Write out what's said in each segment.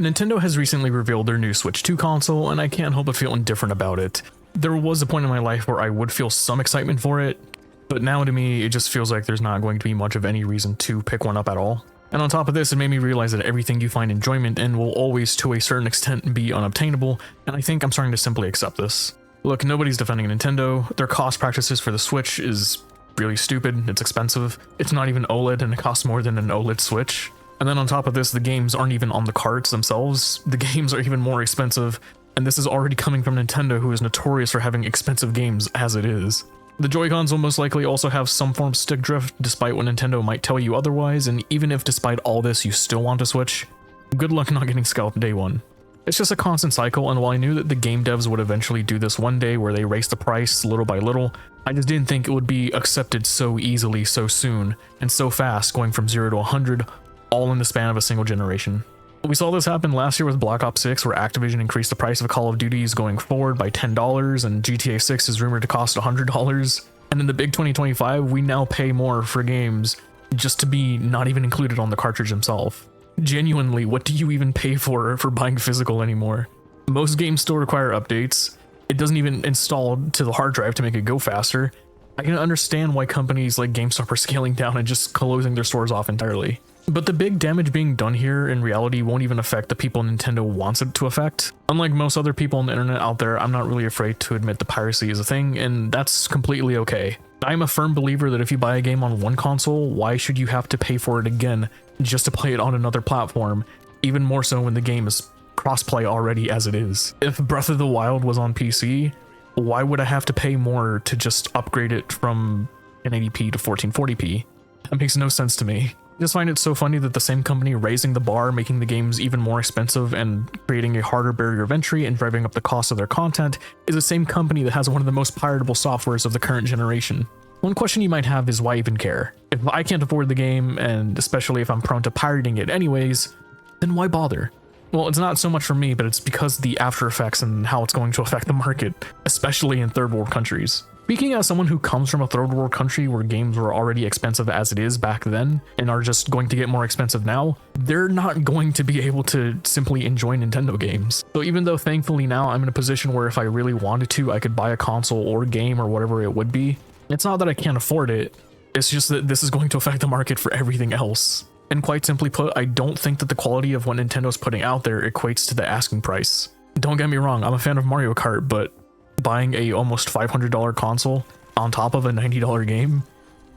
Nintendo has recently revealed their new Switch 2 console, and I can't help but feel indifferent about it. There was a point in my life where I would feel some excitement for it, but now to me, it just feels like there's not going to be much of any reason to pick one up at all. And on top of this, it made me realize that everything you find enjoyment in will always, to a certain extent, be unobtainable, and I think I'm starting to simply accept this. Look, nobody's defending Nintendo. Their cost practices for the Switch is really stupid, it's expensive, it's not even OLED, and it costs more than an OLED Switch. And then on top of this, the games aren't even on the carts themselves, the games are even more expensive, and this is already coming from Nintendo, who is notorious for having expensive games as it is. The Joy-Cons will most likely also have some form of stick drift, despite what Nintendo might tell you otherwise, and even if despite all this you still want to Switch, good luck not getting scalped day one. It's just a constant cycle, and while I knew that the game devs would eventually do this one day where they raise the price little by little, I just didn't think it would be accepted so easily so soon, and so fast, going from 0 to 100, all in the span of a single generation. We saw this happen last year with Black Ops 6, where Activision increased the price of Call of Duties going forward by $10, and GTA 6 is rumored to cost $100. And in the big 2025, we now pay more for games just to be not even included on the cartridge themselves. Genuinely, what do you even pay for buying physical anymore? Most games still require updates. It doesn't even install to the hard drive to make it go faster. I can understand why companies like GameStop are scaling down and just closing their stores off entirely. But the big damage being done here in reality won't even affect the people Nintendo wants it to affect. Unlike most other people on the internet out there, I'm not really afraid to admit that piracy is a thing, and that's completely okay. I'm a firm believer that if you buy a game on one console, why should you have to pay for it again just to play it on another platform, even more so when the game is crossplay already as it is. If Breath of the Wild was on PC, why would I have to pay more to just upgrade it from 1080p to 1440p? That makes no sense to me. I just find it so funny that the same company raising the bar, making the games even more expensive and creating a harder barrier of entry and driving up the cost of their content is the same company that has one of the most piratable softwares of the current generation. One question you might have is why even care? If I can't afford the game, and especially if I'm prone to pirating it anyways, then why bother? Well, it's not so much for me, but it's because of the after effects and how it's going to affect the market, especially in third world countries. Speaking as someone who comes from a third world country where games were already expensive as it is back then and are just going to get more expensive now, they're not going to be able to simply enjoy Nintendo games. So even though thankfully now I'm in a position where if I really wanted to, I could buy a console or game or whatever it would be, it's not that I can't afford it, it's just that this is going to affect the market for everything else. And quite simply put, I don't think that the quality of what Nintendo's putting out there equates to the asking price. Don't get me wrong, I'm a fan of Mario Kart, but buying a almost $500 console on top of a $90 game,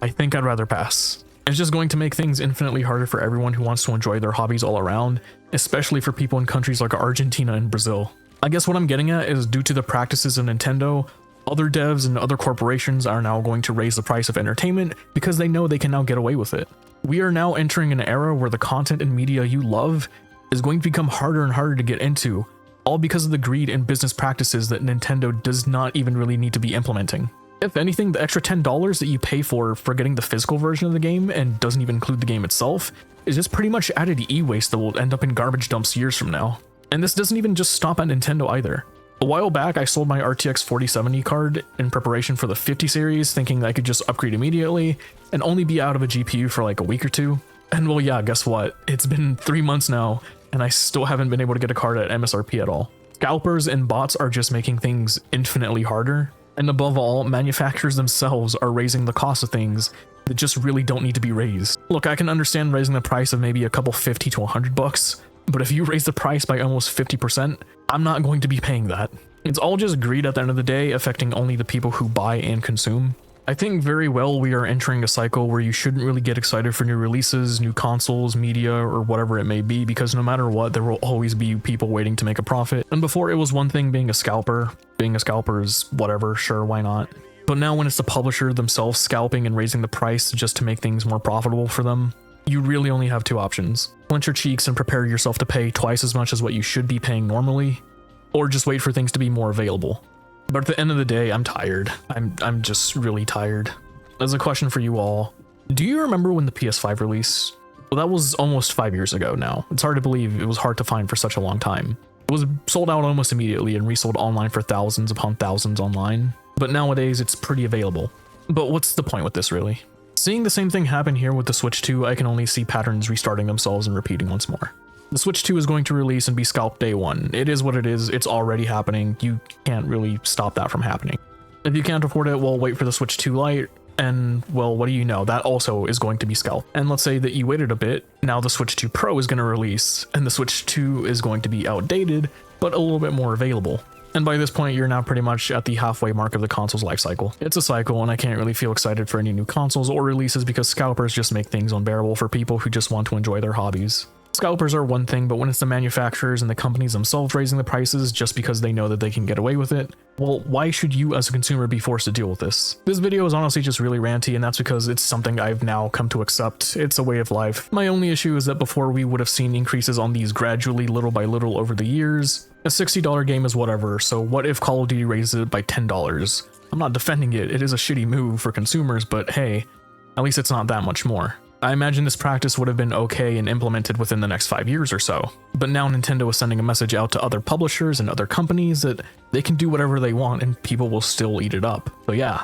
I think I'd rather pass. It's just going to make things infinitely harder for everyone who wants to enjoy their hobbies all around, especially for people in countries like Argentina and Brazil. I guess what I'm getting at is due to the practices of Nintendo, other devs and other corporations are now going to raise the price of entertainment because they know they can now get away with it. We are now entering an era where the content and media you love is going to become harder and harder to get into, all because of the greed and business practices that Nintendo does not even really need to be implementing. If anything, the extra $10 that you pay for getting the physical version of the game and doesn't even include the game itself is just pretty much added e-waste that will end up in garbage dumps years from now. And this doesn't even just stop at Nintendo either. A while back, I sold my RTX 4070 card in preparation for the 50 series, thinking that I could just upgrade immediately and only be out of a GPU for like a week or two. And well, yeah, guess what? It's been 3 months now, and I still haven't been able to get a card at MSRP at all. Scalpers and bots are just making things infinitely harder, and above all, manufacturers themselves are raising the cost of things that just really don't need to be raised. Look, I can understand raising the price of maybe a couple 50 to 100 bucks, but if you raise the price by almost 50%, I'm not going to be paying that. It's all just greed at the end of the day, affecting only the people who buy and consume. I think very well we are entering a cycle where you shouldn't really get excited for new releases, new consoles, media, or whatever it may be, because no matter what, there will always be people waiting to make a profit. And before it was one thing being a scalper. Being a scalper is whatever, sure, why not? But now when it's the publisher themselves scalping and raising the price just to make things more profitable for them, you really only have two options. Clench your cheeks and prepare yourself to pay twice as much as what you should be paying normally, or just wait for things to be more available. But at the end of the day, I'm tired. I'm just really tired. There's a question for you all. Do you remember when the PS5 released? Well, that was almost 5 years ago now. It's hard to believe it was hard to find for such a long time. It was sold out almost immediately and resold online for thousands upon thousands online. But nowadays, it's pretty available. But what's the point with this, really? Seeing the same thing happen here with the Switch 2, I can only see patterns restarting themselves and repeating once more. The Switch 2 is going to release and be scalped day one. It is what it is. It's already happening. You can't really stop that from happening. If you can't afford it, well, wait for the Switch 2 Lite. And, well, what do you know? That also is going to be scalped. And let's say that you waited a bit. Now the Switch 2 Pro is going to release, and the Switch 2 is going to be outdated, but a little bit more available. And by this point, you're now pretty much at the halfway mark of the console's life cycle. It's a cycle, and I can't really feel excited for any new consoles or releases because scalpers just make things unbearable for people who just want to enjoy their hobbies. Scalpers are one thing, but when it's the manufacturers and the companies themselves raising the prices just because they know that they can get away with it, well, why should you as a consumer be forced to deal with this? This video is honestly just really ranty, and that's because it's something I've now come to accept. It's a way of life. My only issue is that before we would have seen increases on these gradually, little by little over the years. A $60 game is whatever, so what if Call of Duty raises it by $10? I'm not defending it, it is a shitty move for consumers, but hey, at least it's not that much more. I imagine this practice would have been okay and implemented within the next 5 years or so. But now Nintendo is sending a message out to other publishers and other companies that they can do whatever they want and people will still eat it up. So yeah,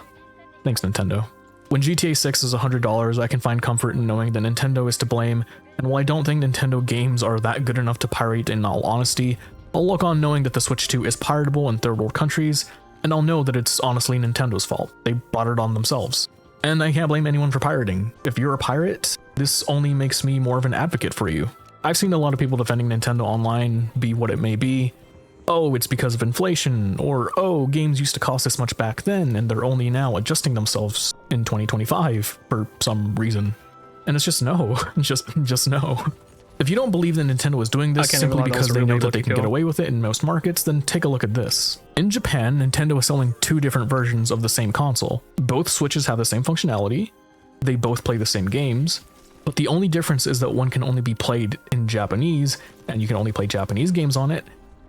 thanks Nintendo. When GTA 6 is $100, I can find comfort in knowing that Nintendo is to blame, and while I don't think Nintendo games are that good enough to pirate in all honesty, I'll look on knowing that the Switch 2 is piratable in third world countries, and I'll know that it's honestly Nintendo's fault. They brought it on themselves. And I can't blame anyone for pirating. If you're a pirate, this only makes me more of an advocate for you. I've seen a lot of people defending Nintendo online, be what it may be. Oh, it's because of inflation, or oh, games used to cost this much back then and they're only now adjusting themselves in 2025 for some reason. And it's just no, just no. If you don't believe that Nintendo is doing this simply because they know that they can get away with it in most markets, then take a look at this. In Japan, Nintendo is selling two different versions of the same console. Both Switches have the same functionality, they both play the same games, but the only difference is that one can only be played in Japanese, and you can only play Japanese games on it,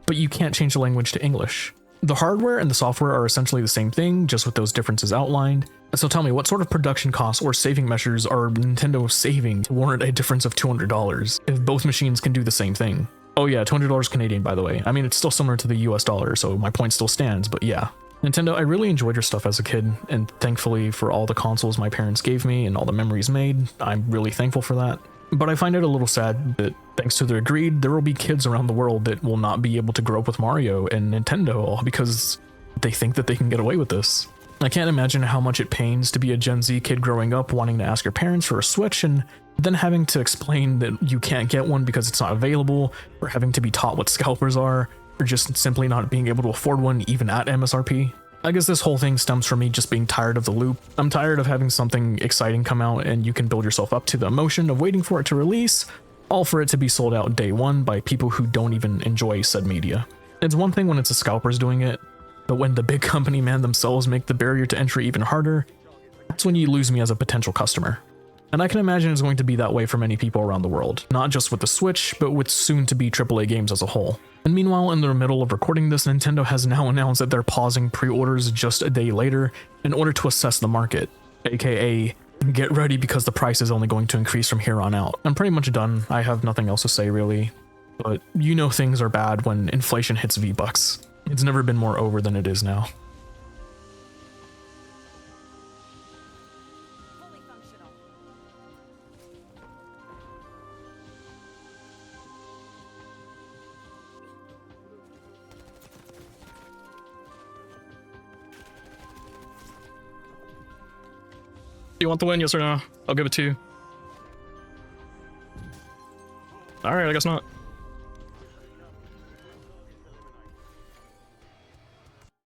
but you can't change the language to English. The hardware and the software are essentially the same thing, just with those differences outlined. So tell me, what sort of production costs or saving measures are Nintendo saving to warrant a difference of $200 if both machines can do the same thing? Oh yeah, $200 Canadian, by the way. I mean, it's still similar to the US dollar, so my point still stands, but yeah. Nintendo, I really enjoyed your stuff as a kid, and thankfully for all the consoles my parents gave me and all the memories made, I'm really thankful for that. But I find it a little sad that, thanks to their greed, there will be kids around the world that will not be able to grow up with Mario and Nintendo all because they think that they can get away with this. I can't imagine how much it pains to be a Gen Z kid growing up wanting to ask your parents for a Switch and then having to explain that you can't get one because it's not available, or having to be taught what scalpers are, or just simply not being able to afford one even at MSRP. I guess this whole thing stems from me just being tired of the loop. I'm tired of having something exciting come out and you can build yourself up to the emotion of waiting for it to release, all for it to be sold out day one by people who don't even enjoy said media. It's one thing when it's the scalpers doing it, but when the big company man themselves make the barrier to entry even harder, that's when you lose me as a potential customer. And I can imagine it's going to be that way for many people around the world, not just with the Switch, but with soon-to-be AAA games as a whole. And meanwhile, in the middle of recording this, Nintendo has now announced that they're pausing pre-orders just a day later in order to assess the market, aka get ready because the price is only going to increase from here on out. I'm pretty much done. I have nothing else to say really, but you know things are bad when inflation hits V-Bucks. It's never been more over than it is now. You want the win, yes or no? I'll give it to you. Alright, I guess not.